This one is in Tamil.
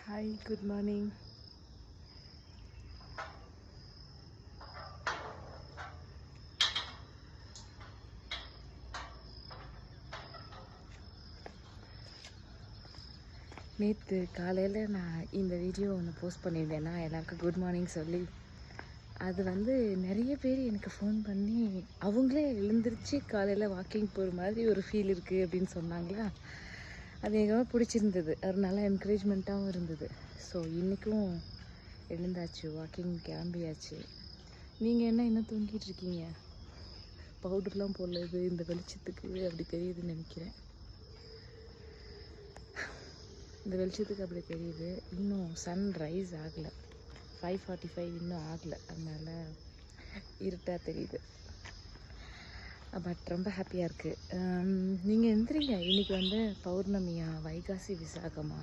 Hi, good morning. நேற்று காலையில் நான் இந்த வீடியோ ஒன்று போஸ்ட் பண்ணியிருந்தேன்னா எல்லாருக்கும் குட் மார்னிங் சொல்லி, அது நிறைய பேர் எனக்கு ஃபோன் பண்ணி அவங்களே எழுந்திரிச்சு காலையில் வாக்கிங் போகிற மாதிரி ஒரு ஃபீல் இருக்குது அப்படின்னு சொன்னாங்களா. அது எனக்கு பிடிச்சிருந்தது, ஒரு நல்ல என்கரேஜ்மெண்ட்டாகவும் இருந்தது. ஸோ இன்றைக்கும் எழுந்தாச்சு, வாக்கிங் கிளம்பியாச்சு. நீங்கள் என்ன இன்னும் தூங்கிட்டு இருக்கீங்க? பவுடர்லாம் போடலது இந்த வெளிச்சத்துக்கு அப்படி தெரியுதுன்னு நினைக்கிறேன். இந்த வெளிச்சத்துக்கு அப்படி தெரியுது. இன்னும் சன் ரைஸ் ஆகலை, 5:45 இன்னும் ஆகலை, அதனால் இருட்டாக தெரியுது. பட் ரொம்ப ஹாப்பியாக இருக்குது. நீங்கள் எந்திரிங்க, இன்றைக்கி பௌர்ணமியா, வைகாசி விசாகமா,